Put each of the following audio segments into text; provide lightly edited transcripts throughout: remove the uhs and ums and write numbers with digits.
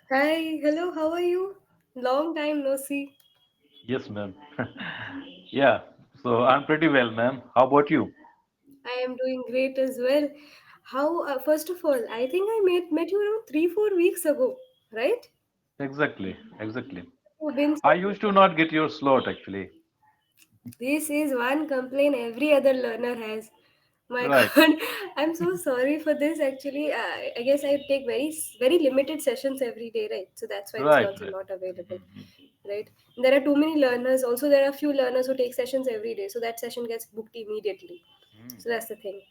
Hi, hello, how are you? Long time no see. Yes, ma'am. Yeah, so I'm pretty well, ma'am. How about you? I am doing great as well. First of all, I think I met you around 3, 4 weeks ago, right? Exactly, exactly. You've been I so. used to not get your slot actually. This is one complaint every other learner has. My Right, God, I'm so sorry for this. Actually, I guess I take very limited sessions every day, right? So that's why the right, slots are right. not available, Mhm. right? There are too many learners. Also, there are few learners who take sessions every day, so that session gets booked immediately. So that's the thing.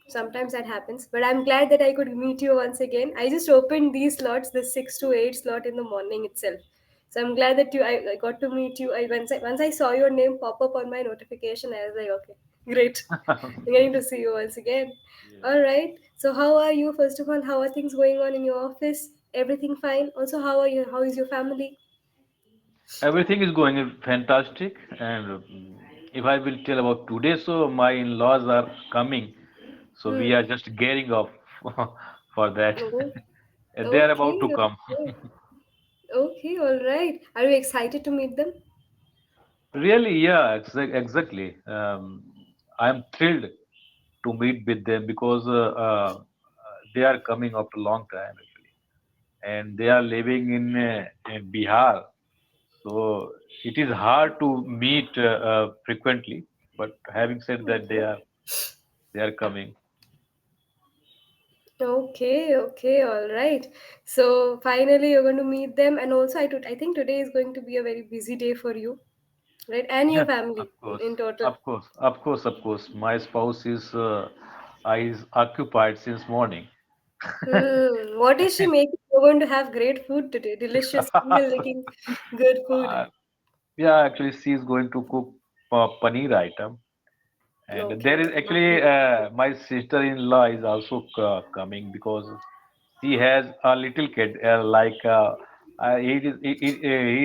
Sometimes that happens, but I'm glad that I could meet you once again. I just opened these slots, the 6 to 8 slot in the morning itself. So I'm glad that I got to meet you. Once I saw your name pop up on my notification, I was like, okay, great. I'm getting to see you once again. Yeah. All right. So how are you? First of all, how are things going on in your office? Everything fine? Also, how are you? How is your family? Everything is going fantastic, and if I will tell about today, so my in-laws are coming, so we Hmm. are just gearing up for that. Oh, And they are about to okay. come. Okay. Okay. All right. Are you excited to meet them? Really, yeah, exactly. I'm thrilled to meet with them because they are coming after a long time actually, and they are living in Bihar. So it is hard to meet frequently. But having said that, Okay. they are coming. Okay, okay, all right. So finally, you're going to meet them, and also I think today is going to be a very busy day for you, right? And your Yeah, of family course, in total. of course, of course, of course. My spouse is occupied since morning. What is she making? You're going to have great food today. Delicious, finger-licking, good food. Uh, yeah, actually, she is going to cook paneer item. And there Okay, is actually lovely. my sister-in-law is also coming because she has a little kid. He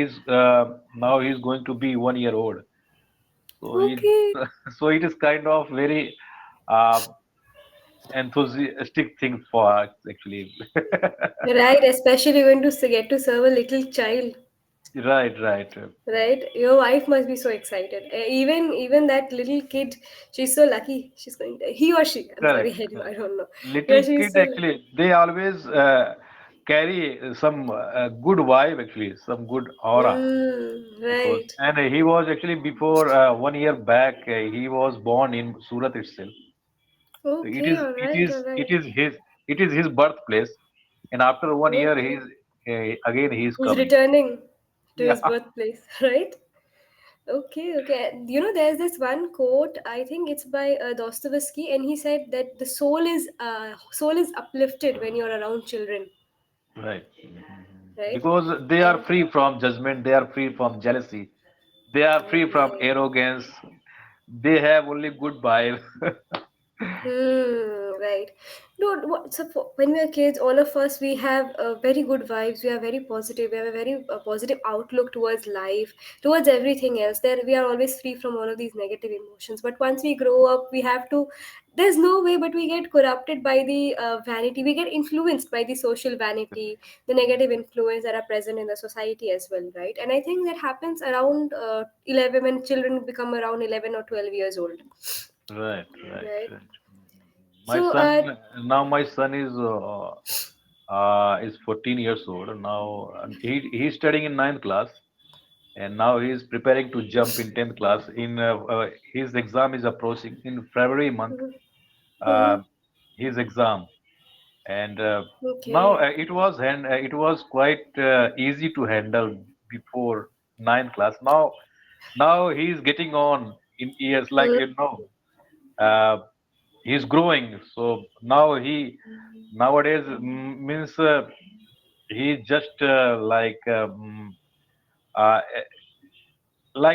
is now he's going to be 1 year old. So Okay, so it is kind of very uh, enthusiastic thing for us actually. right. Especially going to get to serve a little child. Right, right. Right, your wife must be so excited. Even that little kid, she's so lucky. She's going to, he or she. I'm sorry, Correct, I correct. don't know. Yeah, Little she's kid so actually, they always carry some good vibe actually, some good aura. Because right. and he was actually before 1 year back, he was born in Surat itself. So it Okay, is all it right, is all it right. is his birthplace, and after 1 year Okay, again he is he's coming. returning to Yeah, his birthplace, right? Okay, okay. There's this one quote. I think it's by Dostoevsky, and he said that the soul is uplifted when you're around children, right. right? Because they are And free from judgment, they are free from jealousy, they are free from right. arrogance. They have only good vibe. Right. No, so when we are kids, all of us, we have very good vibes. We are very positive. We have a very positive outlook towards life, towards everything else. There, we are always free from all of these negative emotions. But once we grow up, we have to. There's no way, but we get corrupted by the vanity. We get influenced by the social vanity, the negative influence that are present in the society as well, right? And I think that happens around 11 when children become around 11 or 12 years old, Right, right, right? right. My So, son now my son is 14 years old now. And he's studying in ninth class, and now he's preparing to jump in 10th class. In his exam is approaching in February month. mhm, Uh, mhm, his exam, and now okay. it was quite easy to handle before ninth class. Now he's getting on in years, like Mm, uh, he's growing. So now he nowadays means he just uh, like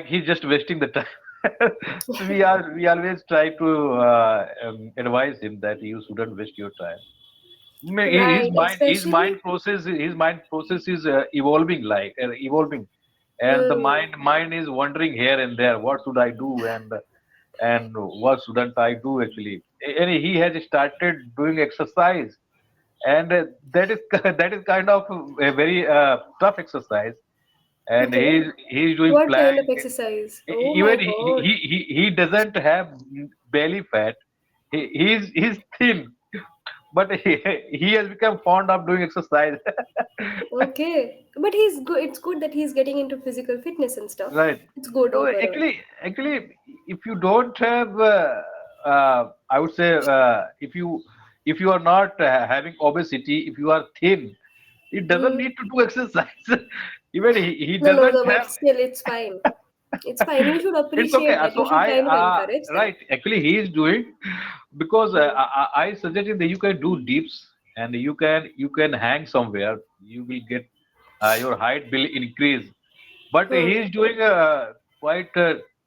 he's just wasting the time. So we always try to advise him that you shouldn't waste your time. right, especially. His mind process is evolving, evolving, and the Mm, mind is wandering here and there. What should I do, and what shouldn't I do actually? And he has started doing exercise. and that is that is kind of a very tough exercise. And Okay. he's doing What kind plank. of exercise? Oh my Even God. he doesn't have belly fat. He's thin, but he has become fond of doing exercise. Okay. But he's good. It's good that he's getting into physical fitness and stuff. Right. It's good So overall. actually, if you don't have, I would say, if you are not having obesity, if you are thin, it doesn't Hmm. need to do exercise. Even he No, no, doesn't no, but have. still, it's fine. It's fine. You should It's okay. appreciate that. So You should I kind of encourage that. right. Actually, he is doing because Hmm. I suggested that you can do dips and you can hang somewhere. You will get your height will increase. But he Hmm. is doing a quite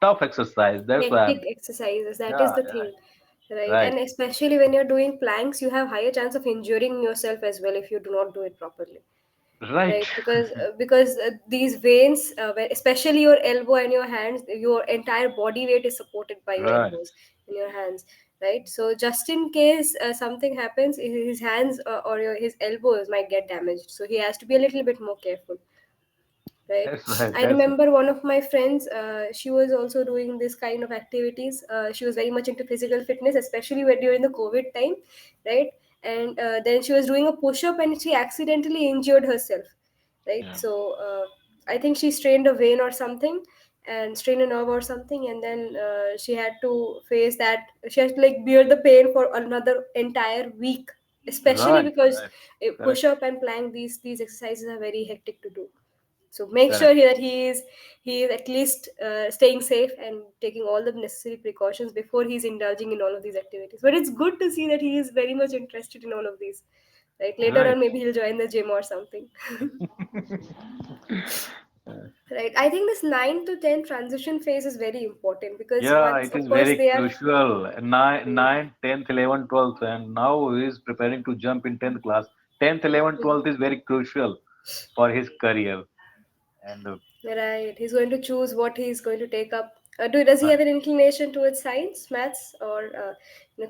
tough exercise. That's why Hectic I'm. exercises. That is Yeah, the yeah, thing, right? right, And especially when you're doing planks, you have higher chance of injuring yourself as well if you do not do it properly, right, right? Because these veins, especially your elbow and your hands, your entire body weight is supported by your right. elbows and your hands, right? So just in case something happens, his hands or his elbows might get damaged. So he has to be a little bit more careful, right? That's right. I That's right. remember one of my friends, she was also doing this kind of activities. She was very much into physical fitness, especially when during the COVID time, right? And then she was doing a push up and she accidentally injured herself, right? Yeah. So I think she strained a vein or something, and strained a nerve or something, and then she had to face that. She had to like bear the pain for another entire week, especially Right, because right. push Correct, up and plank, these exercises are very hectic to do. So make correct. sure that he is at least staying safe and taking all the necessary precautions before he's indulging in all of these activities. But it's good to see that he is very much interested in all of these. Right, later Right. on maybe he'll join the gym or something. Uh, Right, I think this 9 to 10 transition phase is very important because yeah, once, it is of course, very they are. crucial. 9, Hmm, 9, 10th, 11th, 12th, and now he is preparing to jump in 10th class. 10th, 11th, hmm. 12th is very crucial for his career. And Right, he's going to choose what he's going to take up. Does he right. have an inclination towards science, maths, or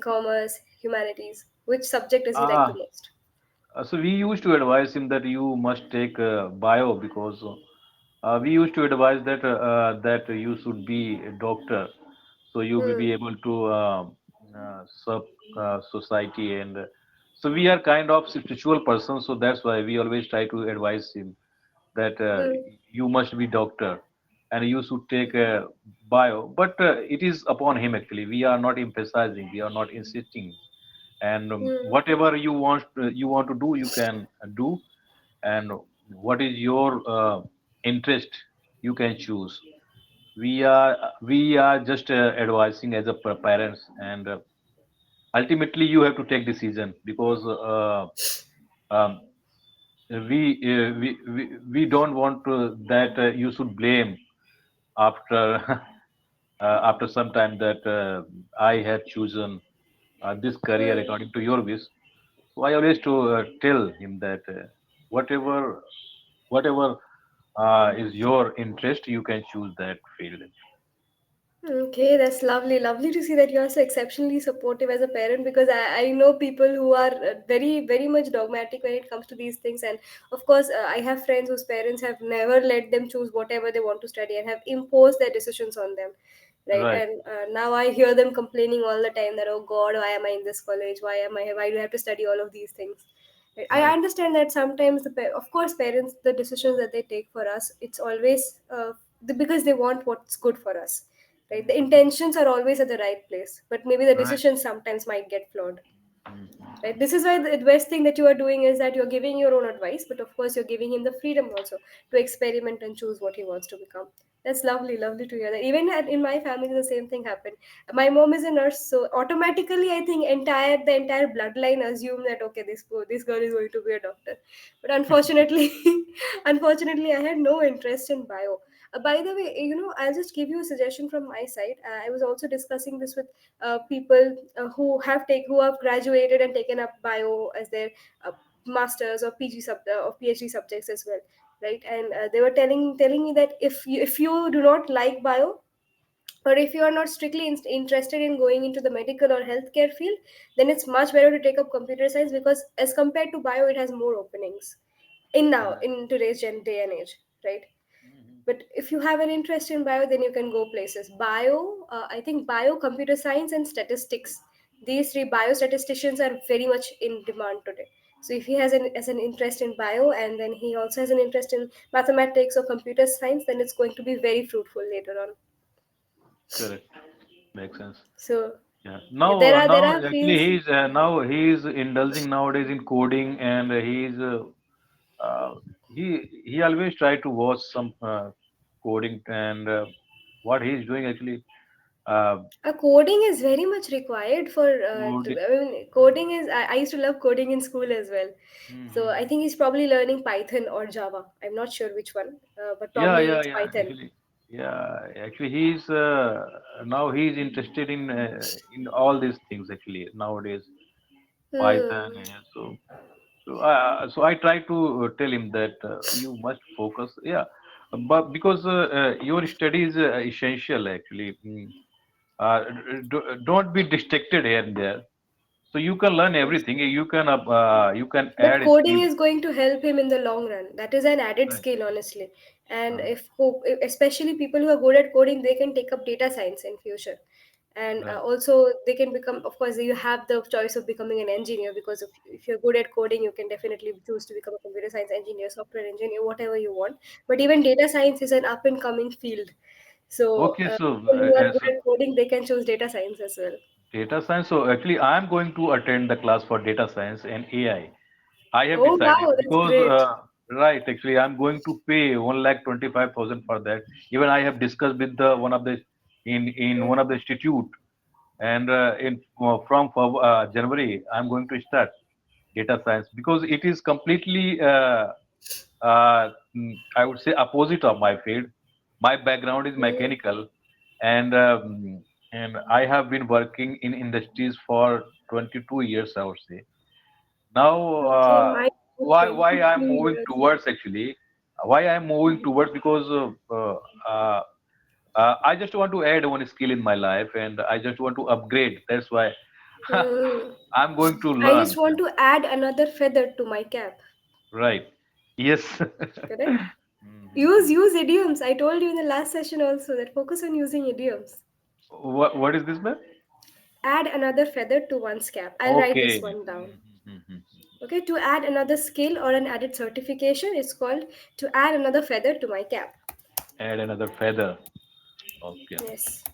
commerce, humanities? Which subject does he like the Ah, most? so we used to advise him that you must take bio because we used to advise that you should be a doctor, so you will Hmm. be able to serve society and so we are kind of spiritual persons, so that's why we always try to advise him that Hmm. you must be doctor and you should take bio. But it is upon him actually. We are not emphasizing, we are not insisting, and Hmm. whatever you want to do, you can do, and what is your interest, you can choose. We are just advising as a parents, and ultimately you have to take decision because um, we don't want that you should blame after after some time that I have chosen this career Hmm. according to your wish. So I always to tell him that whatever whatever is your interest, you can choose that field. Okay, that's lovely. Lovely to see that you are so exceptionally supportive as a parent because I know people who are very, very much dogmatic when it comes to these things. And of course, I have friends whose parents have never let them choose whatever they want to study and have imposed their decisions on them. Right. Right, And now I hear them complaining all the time that, oh God, why am I in this college? Why do I have to study all of these things? Right. I right, understand that sometimes, of course, parents, the decisions that they take for us, it's always because they want what's good for us, right? The intentions are always at the right place, but maybe the right. decisions sometimes might get flawed, Mhm. right? This is why the best thing that you are doing is that you're giving your own advice, but of course you're giving him the freedom also to experiment and choose what he wants to become. That's lovely, lovely to hear that. Even in my family the same thing happened. My mom is a nurse, so automatically I think the entire bloodline assume that okay, this girl is going to be a doctor. But unfortunately unfortunately I had no interest in bio. By the way, I'll just give you a suggestion from my side. I was also discussing this with people who have graduated and taken up bio as their uh, masters or or PhD subjects as well, right? And they were telling me that if you do not like bio, Or if you are not strictly interested in going into the medical or healthcare field, then it's much better to take up computer science, because as compared to bio, it has more openings in now Correct. in today's day and age, right? Mhm. But if you have an interest in bio, then you can go places. Bio, I think bio, computer science, and statistics. These three biostatisticians are very much in demand today. So if he has an interest in bio, and then he also has an interest in mathematics or computer science, then it's going to be very fruitful later on. Correct. Makes sense. So Yeah. yeah, Now, there now are actually fields. he's indulging nowadays in coding, and uh, he always try to watch some coding, and what he's doing actually uh, Coding is very much required for. coding. I mean, coding is. I used to love coding in school as well. So I Mhm. think he's probably learning Python or Java. I'm not sure which one, but Yeah, probably yeah, it's yeah. Python. Actually, he's now he's interested in all these things actually nowadays. Python, Hmm. and so I try to tell him that you must focus. Yeah, but because your study is essential actually. Don't be distracted here and there. So you can learn everything. You can But add coding skills. is going to help him in the long run. That is an added Right. skill, honestly. And Uh, especially people who are good at coding, they can take up data science in future. And right. also they can become, of course, you have the choice of becoming an engineer, because if you're good at coding, you can definitely choose to become a computer science engineer, software engineer, whatever you want. But even data science is an up and coming field. So Okay. So people who are as good at coding, they can choose data science as well. data science. So actually, I am going to attend the class for data science and AI. I have Oh decided wow, that's because great. right, actually, I'm going to pay 1,25,000 for that. Even I have discussed with the one of the in one of the institute, and in from January, I'm going to start data science because it is completely I would say opposite of my field. My background is Mm. mechanical, and I have been working in industries for 22 years, I would say. Now, Okay, my why 22 I'm moving years. towards actually, why I'm moving towards because I just want to add one skill in my life, and I just want to upgrade. That's why Hmm. I'm going to I just learn. want to add another feather to my cap. Right? Yes. Correct? Mhm. Use idioms. I told you in the last session also that focus on using idioms. What is this, man? Add another feather to one's cap. I'll write this Okay. one down. Mhm. Okay, to add another skill or an added certification, it's called to add another feather to my cap. Add another feather. Okay. Yes.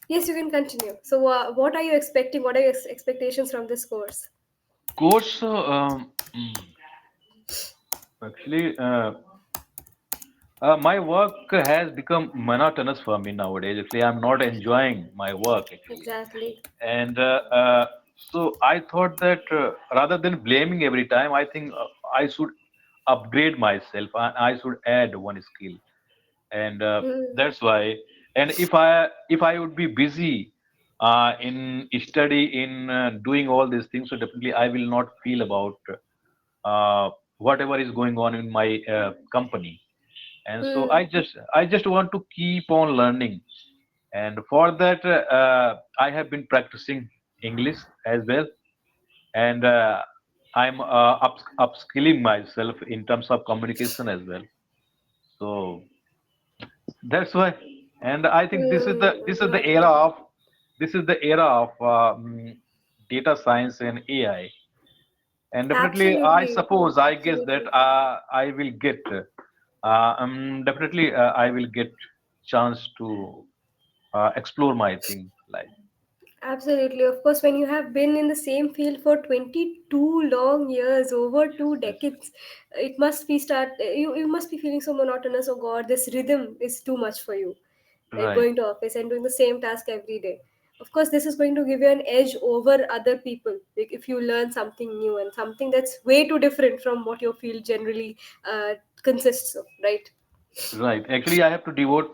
Yes, you can continue. So, what are you expecting? What are your expectations from this course? Course, actually, my work has become monotonous for me nowadays. Actually, I'm not enjoying my work actually, Exactly. and so I thought that rather than blaming every time, I think I should upgrade myself. I should add one skill, and Hmm. that's why. And if I would be busy in study in doing all these things, so definitely I will not feel about whatever is going on in my company, and so Hmm. I just want to keep on learning, and for that I have been practicing English as well, and I'm upskilling myself in terms of communication as well. So that's why, and I think Hmm. this is the era of data science and AI, and definitely I Absolutely. suppose I guess that Absolutely. I will get definitely I will get chance to explore my thing like Absolutely. Of course, when you have been in the same field for 22 long years, over two yes, decades, it must be you must be feeling so monotonous. Oh God, this rhythm is too much for you, right? right, Going to office and doing the same task every day. Of course, this is going to give you an edge over other people. Like if you learn something new and something that's way too different from what your field generally consists of, right? right. Actually, I have to devote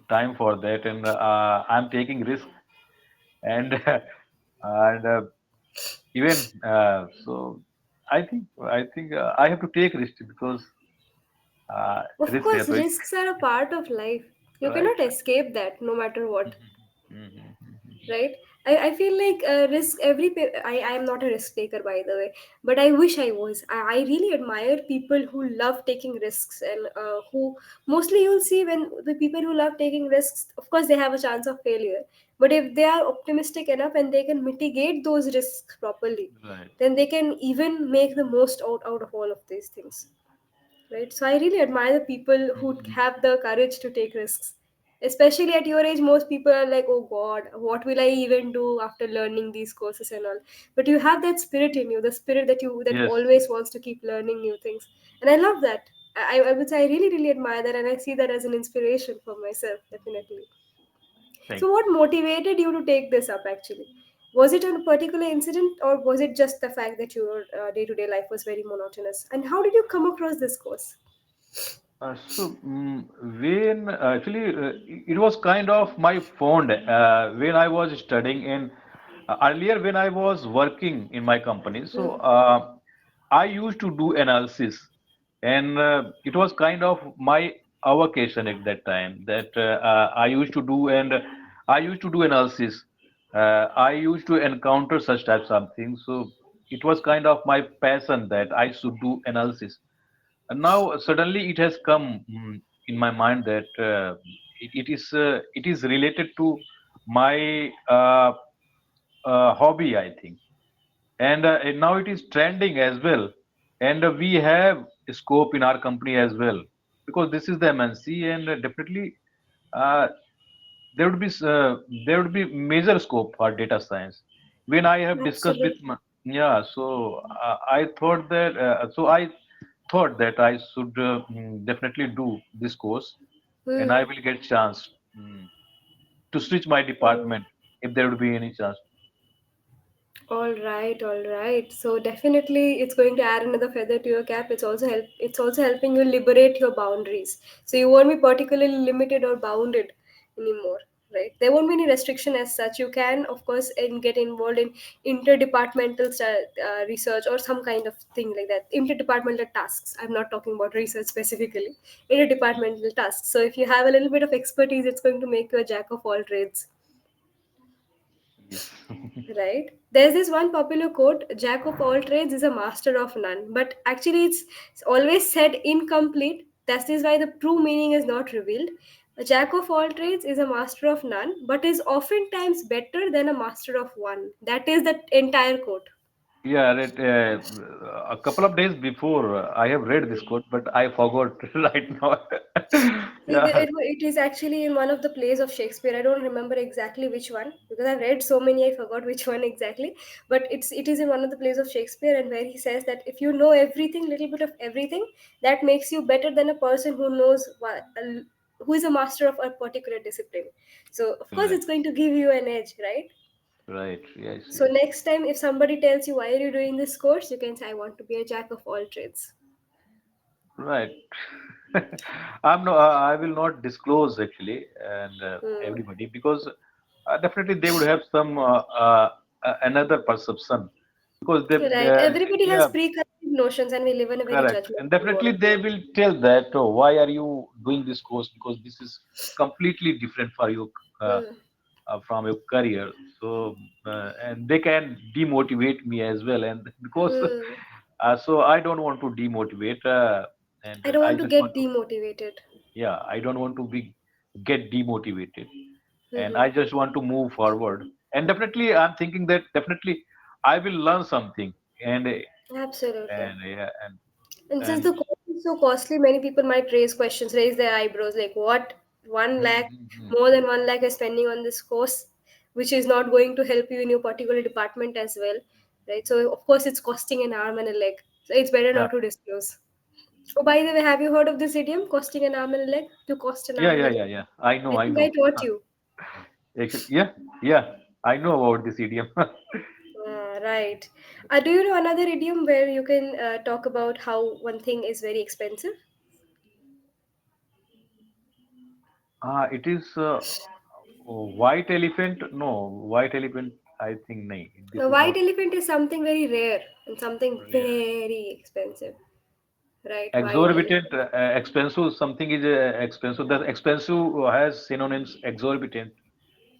time for that, and I'm taking risk, and and even so, I think I have to take risk because Of risk course, happens. risks are a part of life. You Right. cannot escape that no matter what, Mhm. right? I feel like risk I am not a risk taker, by the way, but I wish I was. I really admire people who love taking risks, and who mostly you'll see when the people who love taking risks, of course they have a chance of failure, but if they are optimistic enough and they can mitigate those risks properly, Right. then they can even make the most out of all of these things, right? So I really admire the people who Mhm. have the courage to take risks, especially at your age. Most people are like, oh god, what will I even do after learning these courses and all, but you have that spirit in you, the spirit that Yes. always wants to keep learning new things, and I love that. I would say I really really admire that, and I see that as an inspiration for myself, definitely. Thank So what motivated you to take this up actually? Was it a particular incident, or was it just the fact that your day-to-day life was very monotonous, and how did you come across this course? When actually it was kind of my fond when I was studying in earlier when I was working in my company. So Hmm. I used to do analysis, and it was kind of my avocation at that time that I used to do, and I used to do analysis. I used to encounter such types of things. So it was kind of my passion that I should do analysis. And now suddenly it has come in my mind that it is related to my hobby, I think, and now it is trending as well, and we have scope in our company as well because this is the MNC, and definitely uh, there would be there would be major scope for data science. When I have discussed with Absolutely. my, yeah, so I thought that I should definitely do this course, and I Hmm. will get chance to switch my Oh, department if there would be any chance. all right, all right. So definitely, it's going to add another feather to your cap. It's also helping you liberate your boundaries. So you won't be particularly limited or bounded anymore, right? There won't be any restriction as such. You can, of course, get involved in interdepartmental research or some kind of thing like that. Interdepartmental tasks. I'm not talking about research specifically. Interdepartmental tasks. So if you have a little bit of expertise, it's going to make you a jack of all trades. Yes. Right? There's this one popular quote: Jack of all trades is a master of none. But actually, it's always said incomplete. That is why the true meaning is not revealed. A jack of all trades is a master of none, but is oftentimes better than a master of one. That is the entire quote. Yeah, a couple of days before I have read this quote, but I forgot right now. Yeah, It is actually in one of the plays of Shakespeare. I don't remember exactly which one because I've read so many I forgot which one exactly. But it is in one of the plays of Shakespeare, and where he says that if you know everything, little bit of everything, that makes you better than a person who knows who is a master of a particular discipline. So of course right, it's going to give you an edge, right? right. Yes, So yes. next time if somebody tells you why are you doing this course, you can say I want to be a jack of all trades. Right. I will not disclose actually, and Hmm. everybody because definitely they would have some another perception because Right. Everybody has yeah, preconceived notions, and we live in a very correct, and judgmental definitely world. they will tell that, oh, why are you doing this course? Because this is completely different for you uh, Hmm. from your career. So and they can demotivate me as well, and because Hmm. so I don't want to demotivate, and I don't I want to just get want to, demotivated. yeah, I don't want to be get demotivated, and Hmm. I just want to move forward. And definitely, I'm thinking that definitely I will learn something, and Absolutely. yeah, And since and the course is so costly, many people might raise questions, raise their eyebrows, like, what? 1 lakh, Mhm. more than 1 lakh is spending on this course, which is not going to help you in your particular department as well, right? So, of course, it's costing an arm and a leg. So, it's better Yeah, not to disclose. Oh, by the way, have you heard of this idiom, costing an arm and a leg? To cost an yeah, arm and yeah, a leg. yeah, yeah. I know, I I think I know. taught you. Actually, yeah, yeah. I know about this idiom. Right. Do you know another idiom where you can talk about how one thing is very expensive? It is white elephant. No, white elephant. I think no. This A is white not elephant is something very rare and something rare. very expensive. right? Wide Exorbitant, elephant. expensive. Something is expensive. That expensive has synonyms. Exorbitant,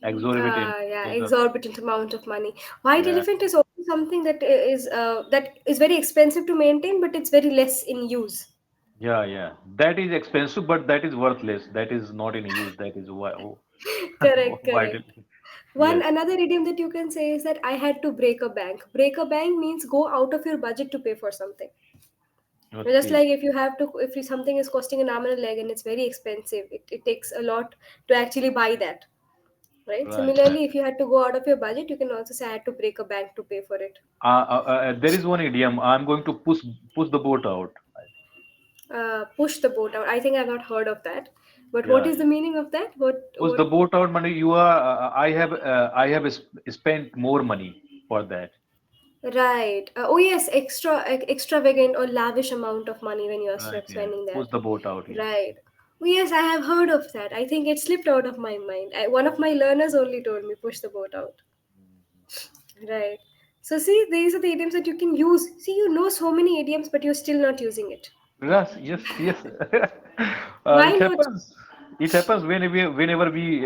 exorbitant. Yeah, So the exorbitant amount of money. White yeah, elephant is also something that is very expensive to maintain, but it's very less in use. yeah, yeah. That is expensive, but that is worthless. That is not in use. That is why. Oh, Correct, why did? correct. One Yes. another idiom that you can say is that I had to break a bank. Break a bank means go out of your budget to pay for something. Just Okay. like if you have to, if you, something is costing an arm and a leg and it's very expensive, it takes a lot to actually buy that, right? Right. Right. Similarly, if you had to go out of your budget, you can also say I had to break a bank to pay for it. There is one idiom. I'm going to push the boat out. Push the boat out. I think I've not heard of that. But what Yeah, is the yeah. meaning of that? Push the What? boat out, money. You are. Spent more money for that. Right. Oh yes, extravagant or lavish amount of money when you are Right. Yeah. spending Push that. the boat out. Yeah. Right. Oh yes, I have heard of that. I think it slipped out of my mind. One of my learners only told me push the boat out. Right. So see, these are the idioms that you can use. See, you know so many idioms, but you're still not using it. Yes. Yes. Yes. Why It not? happens. It happens whenever we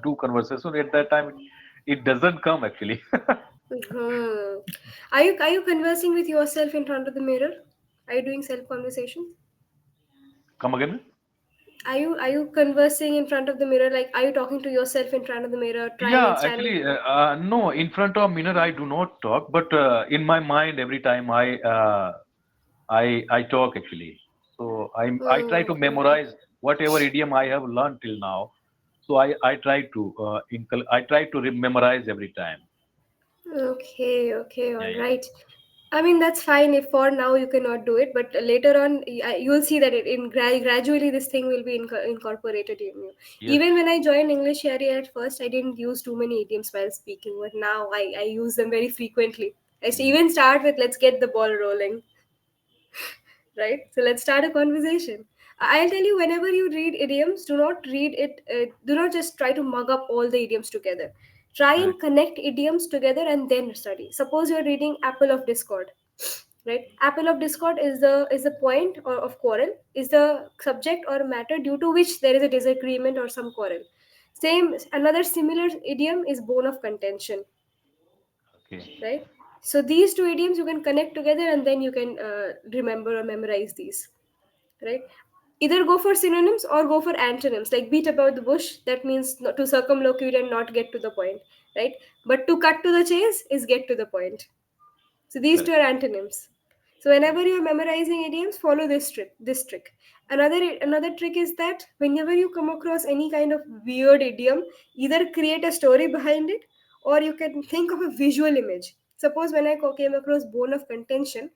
do conversation. At that time, it doesn't come actually. Hmm. Are you conversing with yourself in front of the mirror? Are you doing self conversations? Come again. Are you conversing in front of the mirror? Like, are you talking to yourself in front of the mirror, trying and Yeah, standing? actually, no. In front of mirror, I do not talk, but in my mind, every time I talk actually. So I try to Okay. memorize whatever idiom I have learned till now. So I try to I try to memorize every time. Okay, okay, Yeah, all yeah. right. I mean, that's fine if for now you cannot do it, but later on you'll see that gradually this thing will be incorporated in you. Yes. Even when I joined English area at first, I didn't use too many idioms while speaking, but now I use them very frequently. Mm. Even start with let's get the ball rolling, right? So let's start a conversation. I'll tell you, whenever you read idioms, do not read it, do not just try to mug up all the idioms together. Try Right. and connect idioms together and then study. Suppose you're reading Apple of Discord, right? Apple of Discord is the point of quarrel, is the subject or matter due to which there is a disagreement or some quarrel. Same, another similar idiom is bone of contention, Okay. right? So these two idioms you can connect together and then you can remember or memorize these, right? Either go for synonyms or go for antonyms, like beat about the bush, that means not to circumlocute and not get to the point, right? But to cut to the chase is get to the point. So these two Correct. are antonyms. So whenever you're memorizing idioms, follow this trick. Another trick is that whenever you come across any kind of weird idiom, either create a story behind it or you can think of a visual image. Suppose when I came across bone of contention,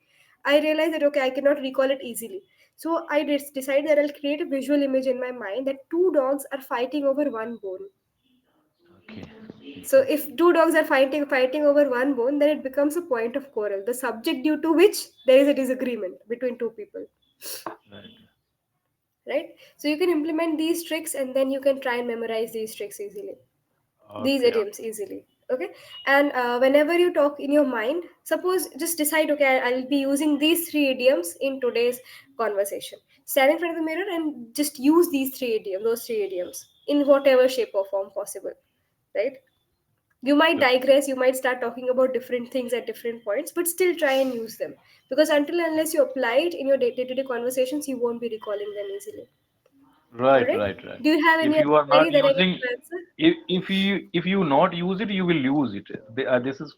I realized that okay, I cannot recall it easily. So I decided that I'll create a visual image in my mind that two dogs are fighting over one bone. Okay. So if two dogs are fighting over one bone, then it becomes a point of quarrel, the subject due to which there is a disagreement between two people, Right. right? So you can implement these tricks and then you can try and memorize these tricks easily, these Okay. idioms easily. Okay, and whenever you talk in your mind, suppose just decide, okay, I'll be using these three idioms in today's conversation. Stand in front of the mirror and just use those three idioms in whatever shape or form possible, right? You might Okay. digress, you might start talking about different things at different points, but still try and use them, because until and unless you apply it in your day-to-day conversations, you won't be recalling them easily. All Right. right, Right. Right. do you have If any you other are not query that I need using, to answer? if you not use it, you will use it. This is,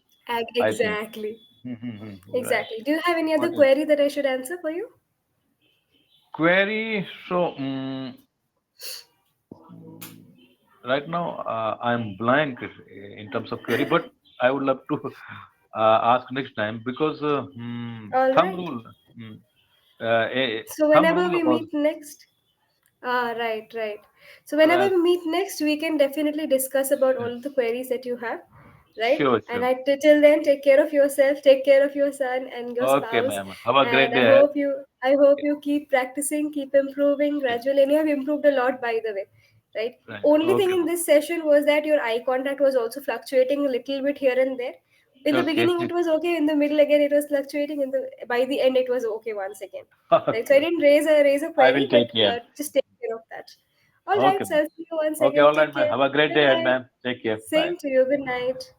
I think. Exactly, Right. exactly. Do you have any other What is query that I should answer for you? query? So right now I'm blank in terms of query, but I would love to ask next time because All thumb right, rule. Mm, so thumb whenever rule we was meet next, right, right. So whenever uh, we meet next, we can definitely discuss about all the queries that you have, right? sure, And sure. till then, take care of yourself, take care of your son and your Okay, spouse, ma'am. Have a great and day ahead. I hope you keep practicing, keep improving Yeah, gradually, and you have improved a lot, by the way, right? right. Only thing Okay, in ma'am. this session was that your eye contact was also fluctuating a little bit here and there, In the Okay. beginning it was okay, in the middle again it was fluctuating, in the by the end it was okay once again. Right, so I Okay. didn't raise a I query, will but take care. just take care of that. All right, Okay, so ma'am. I'll see you once Okay, again. all Take right, ma'am. care. Have a great Bye day ahead, bye. ma'am. Take care. Bye. Same to you. Good night.